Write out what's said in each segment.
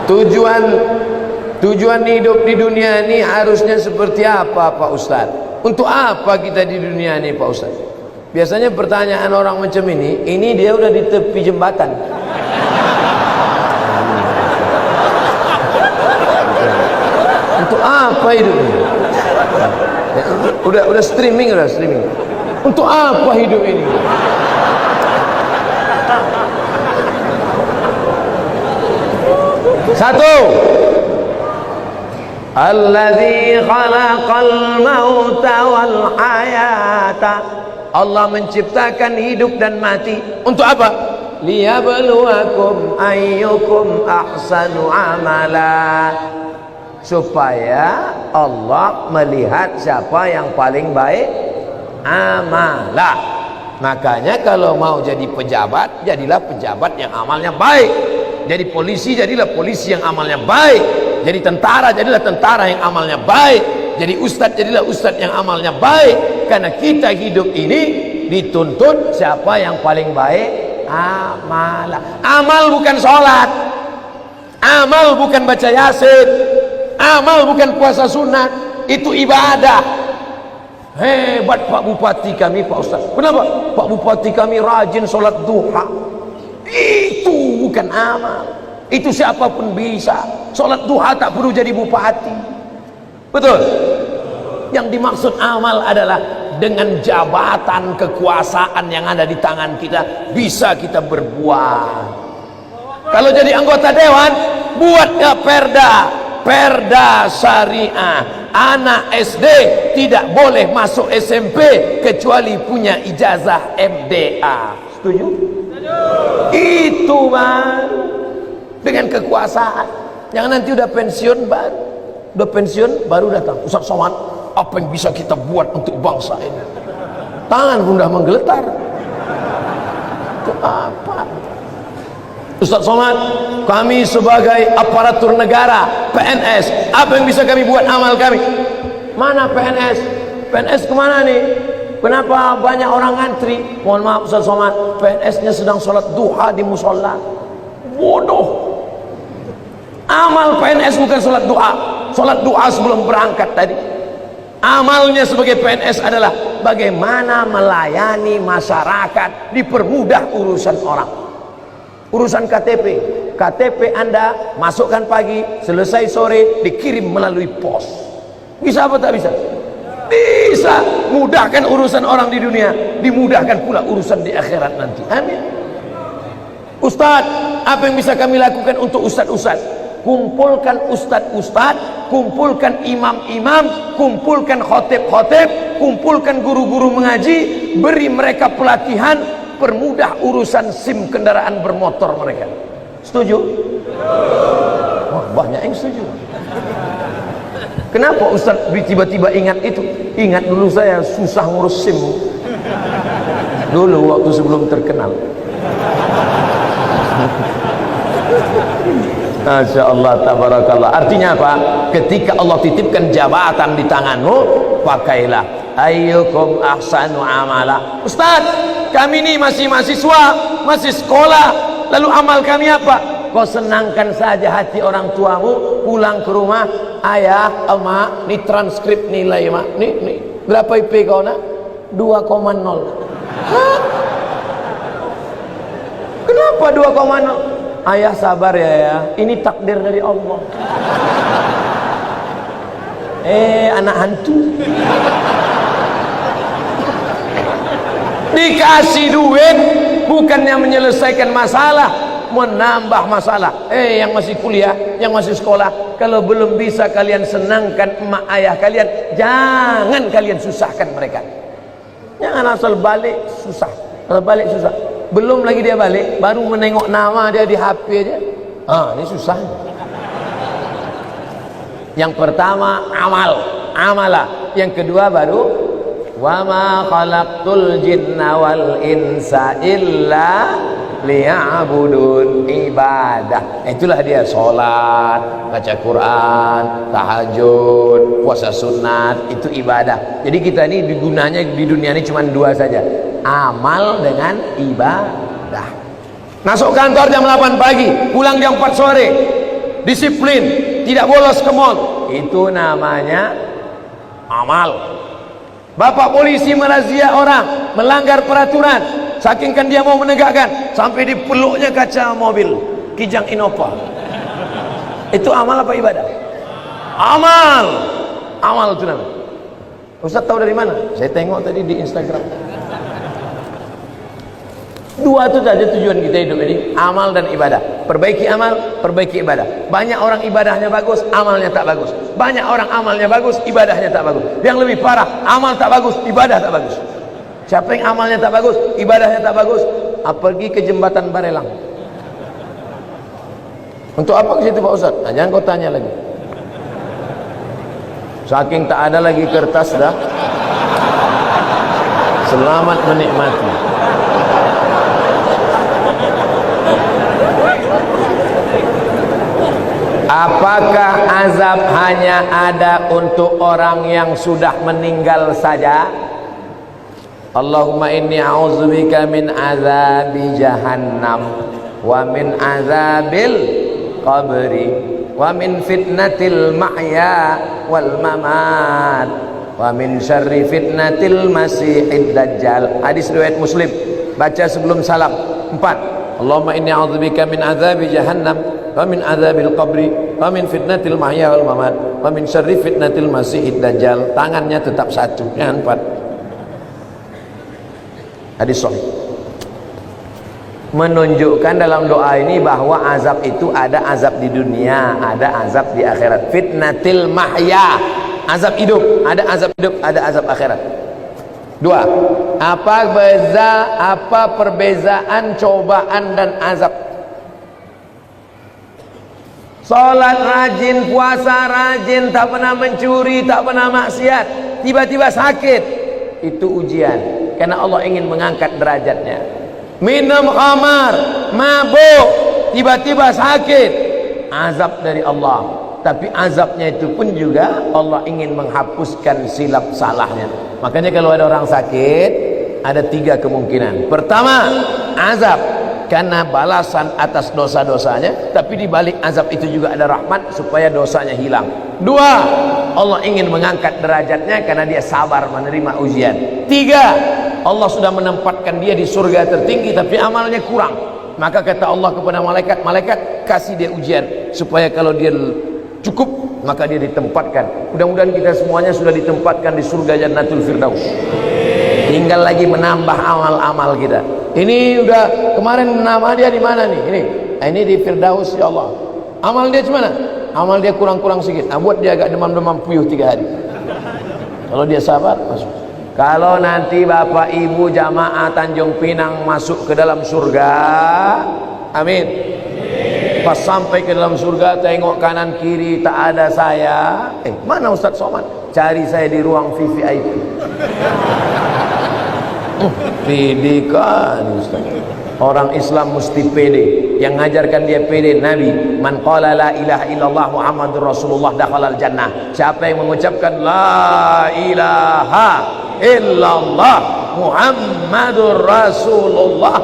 Tujuan hidup di dunia ini harusnya seperti apa Pak Ustaz? Untuk apa kita di dunia ini Pak Ustaz? Biasanya pertanyaan orang macam ini dia udah di tepi jembatan. Untuk apa hidup ini? Udah streaming. Untuk apa hidup ini? Satu, alladzi khalaqal mauta wal hayata. Allah menciptakan hidup dan mati. Untuk apa? Liyabluwakum ayyukum ahsanu amala. Supaya Allah melihat siapa yang paling baik amala. Makanya kalau mau jadi pejabat, jadilah pejabat yang amalnya baik. Jadi polisi, jadilah polisi yang amalnya baik. Jadi tentara, jadilah tentara yang amalnya baik. Jadi ustadz, jadilah ustadz yang amalnya baik. Karena kita hidup ini dituntut siapa yang paling baik amala. Amal bukan sholat, amal bukan baca yasin, amal bukan puasa sunat. Itu ibadah. Hebat Pak Bupati kami Pak Ustaz. Kenapa? Pak Bupati kami rajin sholat duha. Itu bukan amal. Itu siapapun bisa. Sholat duha tak perlu jadi bupati. Betul? Yang dimaksud amal adalah dengan jabatan kekuasaan yang ada di tangan kita bisa kita berbuat. Kalau jadi anggota dewan, buatnya perda syariah. Anak SD tidak boleh masuk SMP kecuali punya ijazah MDA. Setuju? Itu Bang. Dengan kekuasaan. Jangan nanti udah pensiun baru datang. Ustaz Somad, apa yang bisa kita buat untuk bangsa ini? Tangan pun dah menggeletar. Itu apa? Ustaz Somad, kami sebagai aparatur negara, PNS, apa yang bisa kami buat amal kami? Mana PNS? PNS kemana nih? Kenapa banyak orang ngantri? Mohon maaf Ustaz Somad, PNS-nya sedang sholat duha di musola. Bodoh. Amal PNS bukan sholat duha. Sholat duha sebelum berangkat tadi. Amalnya sebagai PNS adalah bagaimana melayani masyarakat, dipermudah urusan orang. Urusan KTP Anda masukkan pagi, selesai sore, dikirim melalui pos. Bisa apa tak bisa? Bisa. Mudahkan urusan orang di dunia, dimudahkan pula urusan di akhirat nanti. Amin. Ustaz, apa yang bisa kami lakukan untuk ustaz-ustaz? Kumpulkan ustaz-ustaz, kumpulkan imam-imam, kumpulkan khotib-khotib, kumpulkan guru-guru mengaji, beri mereka pelatihan, permudah urusan SIM kendaraan bermotor mereka. Setuju? Oh, banyak yang setuju. Kenapa Ustaz tiba-tiba ingat itu? Ingat dulu saya susah ngurus SIM dulu waktu sebelum terkenal. Masya Allah, tabarakallah. Artinya apa? Ketika Allah titipkan jabatan di tanganmu, pakailah. Ayyukum ahsanu amala. Ustaz, kami ini masih mahasiswa, masih sekolah, lalu amal kami apa? Kau senangkan saja hati orang tuamu, pulang ke rumah, ayah, emak, ini transkrip nilai mak, nih, berapa IP kau nak? 2,0. Hah? Kenapa 2,0? Ayah sabar ya, ini takdir dari Allah. Anak hantu. Dikasih duit bukannya menyelesaikan masalah, menambah masalah. Yang masih kuliah, yang masih sekolah, kalau belum bisa kalian senangkan emak ayah kalian, jangan kalian susahkan mereka. Jangan asal balik susah. Belum lagi dia balik, baru menengok nama dia di HP aja. Ini susah. Yang pertama amala. Yang kedua baru wa ma khalaqtul jinna wal insa illa liya'budun, ibadah. Itulah dia sholat, baca Quran, tahajud, puasa sunat, itu ibadah. Jadi kita ini gunanya di dunia ini cuma dua saja, amal dengan ibadah. Masuk kantor jam 8 pagi, pulang jam 4 sore. disiplin, tidak bolos ke mall. Itu namanya amal. Bapak polisi merazia orang melanggar peraturan, saking kan dia mau menegakkan, sampai dipeluknya kaca mobil Kijang Innova. Itu amal apa ibadah? Amal. Amal itu namanya. Ustaz tahu dari mana? Saya tengok tadi di Instagram. Dua itu saja tujuan kita hidup ini, amal dan ibadah. Perbaiki amal, perbaiki ibadah. Banyak orang ibadahnya bagus, amalnya tak bagus. Banyak orang amalnya bagus, ibadahnya tak bagus. Yang lebih parah, amal tak bagus, ibadah tak bagus. Siapa yang amalnya tak bagus, ibadahnya tak bagus, pergi ke jembatan Barelang. Untuk apa ke situ Pak Ustaz? Nah, jangan kau tanya lagi. Saking tak ada lagi kertas dah. Selamat menikmati. Apakah azab hanya ada untuk orang yang sudah meninggal saja? Allahumma inni a'udzubika min azabi jahannam wa min azabil qabri wa min fitnatil mahya wal mamat wa min syarri fitnatil masihid dajjal. Hadis riwayat Muslim. Baca sebelum salam. 4. Allahumma inni a'udzubika min azabi jahannam wa min azabil qabri wa min fitnatil mahya wal mamat wa min syarri fitnatil masihid dajjal. Tangannya tetap satu, jangan 4. Hadis sahih. Menunjukkan dalam doa ini bahwa azab itu ada azab di dunia, ada azab di akhirat. Fitnatil mahya, azab hidup, ada azab hidup, ada azab akhirat. 2. Apa perbezaan cobaan dan azab? Salat rajin, puasa rajin, tak pernah mencuri, tak pernah maksiat, tiba-tiba sakit, itu ujian, karena Allah ingin mengangkat derajatnya. Minum khamar, mabuk, tiba-tiba sakit, azab dari Allah. Tapi azabnya itu pun juga Allah ingin menghapuskan silap salahnya. Makanya kalau ada orang sakit, ada 3 kemungkinan. Pertama, azab karena balasan atas dosa-dosanya, tapi di balik azab itu juga ada rahmat supaya dosanya hilang. 2, Allah ingin mengangkat derajatnya karena dia sabar menerima ujian. 3, Allah sudah menempatkan dia di surga tertinggi tapi amalnya kurang. Maka kata Allah kepada malaikat, malaikat kasih dia ujian supaya kalau dia cukup maka dia ditempatkan. Mudah-mudahan kita semuanya sudah ditempatkan di surga Jannatul Firdaus. Tinggal lagi menambah amal-amal kita. Ini udah kemarin nama dia di mana nih? Ini di Firdaus ya Allah. Amal dia gimana? Amal dia kurang-kurang sedikit. Nah, buat dia agak demam-demam puyuh 3 hari. Kalau dia sabar masuk. Kalau nanti Bapak Ibu jamaah Tanjung Pinang masuk ke dalam surga, amin. Pas sampai ke dalam surga, tengok kanan kiri tak ada saya. Mana Ustaz Somad? Cari saya di ruang VVIP. Pede kan Ustaz. Orang Islam mesti pede. Yang ngajarkan dia pede Nabi. Man qala la ilaha illallah Muhammadur Rasulullah dakhalal jannah. Siapa yang mengucapkan la ilaha illallah Muhammadur Rasulullah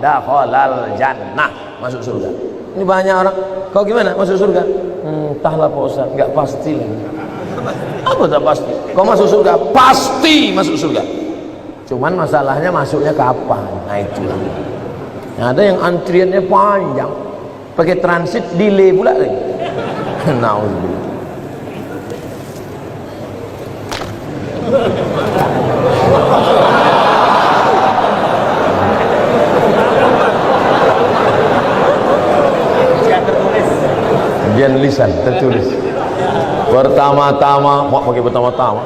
dakhalal jannah, masuk surga. Ini banyak orang, kau gimana masuk surga? Entahlah Pak Ustaz, enggak pasti lah. Apa tak pasti? Kau masuk surga, pasti masuk surga. Cuman masalahnya masuknya kapan? Nah itulah. Nah, ada yang antriannya panjang, pakai transit delay pula lagi. Nauzubillah. Ujian lisan tertulis. Pertama-tama, mau pakai pertama-tama.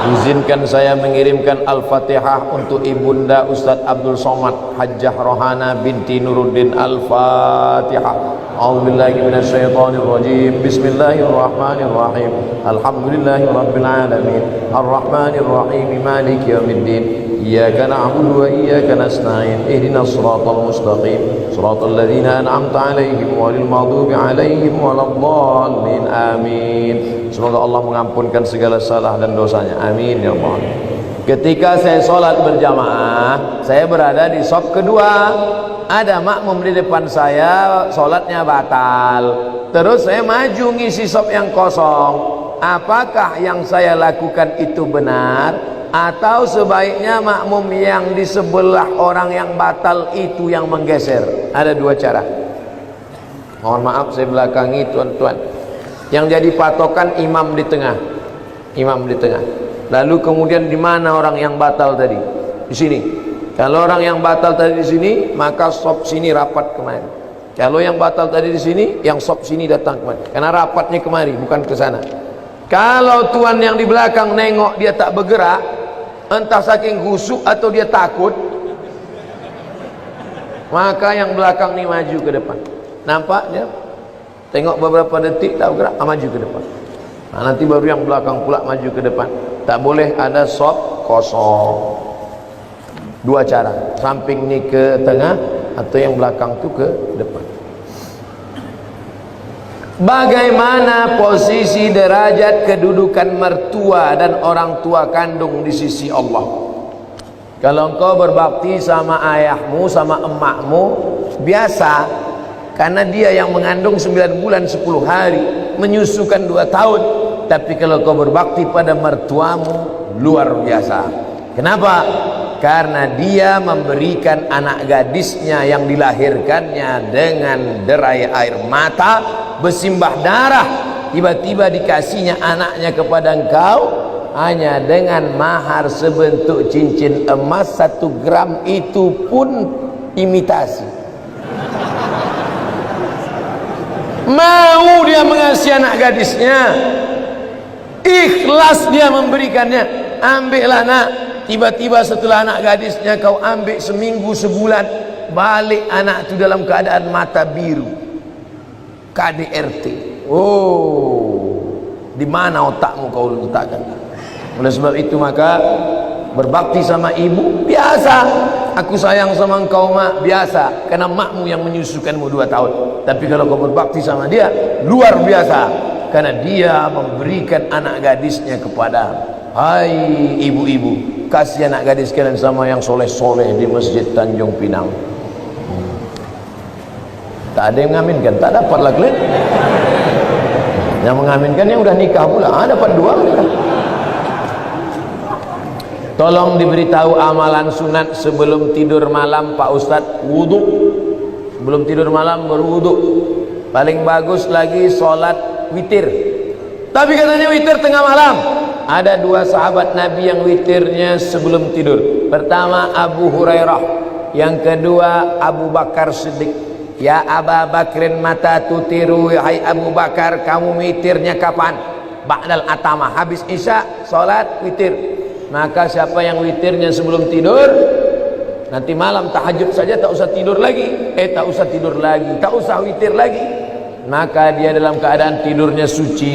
Izinkan saya mengirimkan Al-Fatihah untuk Ibunda Ustadz Abdul Somad Hajjah Rohana binti Nuruddin. Al-Fatihah. A'udzubillahi minasyaitonirrajim. Bismillahirrahmanirrahim. Alhamdulillahirabbil alamin. Arrahmanirrahim. Maliki yaumiddin. Iyyaka na'budu wa iyyaka nasta'in. Ihdinas siratal mustaqim. Siratal ladzina an'amta 'alaihim ghairil maghdubi 'alaihim waladdallin. Amin. Semoga Allah mengampunkan segala salah dan dosanya. Amin ya Allah. Ketika saya sholat berjamaah, saya berada di shaf kedua. ada makmum di depan saya, sholatnya batal, terus saya maju ngisi sop yang kosong. Apakah yang saya lakukan itu benar, atau sebaiknya makmum yang di sebelah orang yang batal itu yang menggeser? Ada dua cara. Mohon maaf saya belakangi tuan-tuan. Yang jadi patokan imam di tengah. Imam di tengah. Lalu kemudian di mana orang yang batal tadi? Di sini. Kalau orang yang batal tadi di sini, maka sop sini rapat kemari. Kalau yang batal tadi di sini, yang sop sini datang kemari. Karena rapatnya kemari, bukan ke sana. Kalau tuan yang di belakang nengok dia tak bergerak, entah saking khusyuk atau dia takut, maka yang belakang ni maju ke depan. Nampak dia? Tengok beberapa detik tak bergerak, maju ke depan. Nah, nanti baru yang belakang pula maju ke depan. Tak boleh ada sop kosong. Dua cara, samping ni ke tengah atau yang belakang tu ke depan. Bagaimana posisi derajat kedudukan mertua dan orang tua kandung di sisi Allah? Kalau engkau berbakti sama ayahmu, sama emakmu, biasa, karena dia yang mengandung 9 bulan 10 hari, menyusukan 2 tahun. Tapi kalau kau berbakti pada mertuamu, luar biasa. Kenapa? Karena dia memberikan anak gadisnya yang dilahirkannya dengan derai air mata, bersimbah darah, tiba-tiba dikasihnya anaknya kepada engkau hanya dengan mahar sebentuk cincin emas 1 gram, itu pun imitasi. Mau dia mengasihi anak gadisnya, ikhlas dia memberikannya. Ambillah nak. Tiba-tiba setelah anak gadisnya kau ambil seminggu sebulan, balik anak itu dalam keadaan mata biru, KDRT. Oh, di mana otakmu kau letakkan? Oleh sebab itu maka berbakti sama ibu biasa. Aku sayang sama engkau mak, biasa, karena makmu yang menyusukanmu 2 tahun. Tapi kalau kau berbakti sama dia, luar biasa, karena dia memberikan anak gadisnya kepada. Hai ibu-ibu, kasih anak gadis kalian sama yang soleh-soleh di Masjid Tanjung Pinang. Tak ada yang mengaminkan, tak dapatlah kalian. Yang mengaminkan yang udah nikah pula, dapat 2. Tolong diberitahu amalan sunat sebelum tidur malam Pak Ustadz. Wudhu. Sebelum tidur malam berwudhu. Paling bagus lagi sholat witir. Tapi katanya witir tengah malam. Ada 2 sahabat Nabi yang witirnya sebelum tidur. Pertama Abu Hurairah, yang kedua Abu Bakar Siddiq. Ya Aba Bakrin mata tutiru, hai Abu Bakar, kamu witirnya kapan? Ba'dal atama, habis isya salat witir. Maka siapa yang witirnya sebelum tidur, nanti malam tahajud saja tak usah tidur lagi. Tak usah tidur lagi, tak usah witir lagi. Maka dia dalam keadaan tidurnya suci,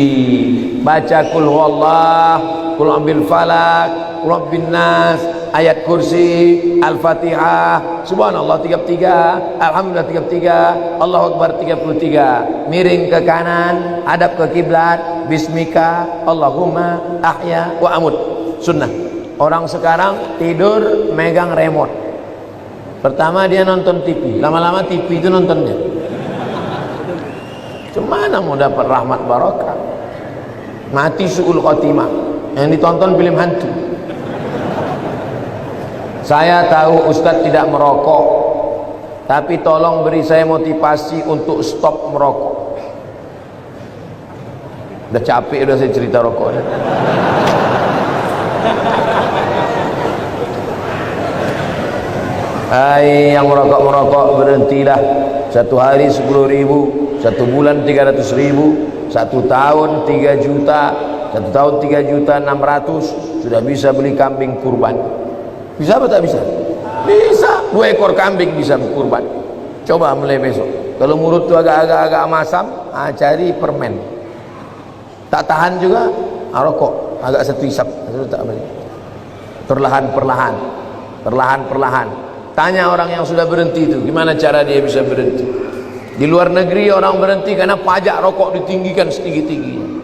baca kul huwallah, kul ambil falak, kul rabbin nas, ayat kursi, al-fatihah, subhanallah 33, alhamdulillah 33, Allahu akbar 33, miring ke kanan, hadap ke kiblat, bismika Allahumma ahya wa amut. Sunnah. Orang sekarang tidur megang remote. Pertama dia nonton TV, lama-lama TV itu nontonnya. Cemana mau dapat rahmat barakah? Mati su'ul khotimah. Yang ditonton film hantu. Saya tahu Ustadz tidak merokok, tapi tolong beri saya motivasi untuk stop merokok. Udah capek udah saya cerita rokoknya. Hai yang merokok-merokok, berhentilah. 1 hari 10.000, 1 bulan 300.000, 1 tahun 3 juta, 1 tahun 3.600.000, sudah bisa beli kambing kurban. Bisa apa tak bisa? Bisa. 2 ekor kambing bisa kurban. Coba mulai besok. Kalau mulut tu agak-agak masam, cari permen. Tak tahan juga, rokok. Agak 1 isap. Perlahan-perlahan. Perlahan-perlahan. Tanya orang yang sudah berhenti itu, gimana cara dia bisa berhenti. Di luar negeri orang berhenti karena pajak rokok ditinggikan setinggi-tingginya.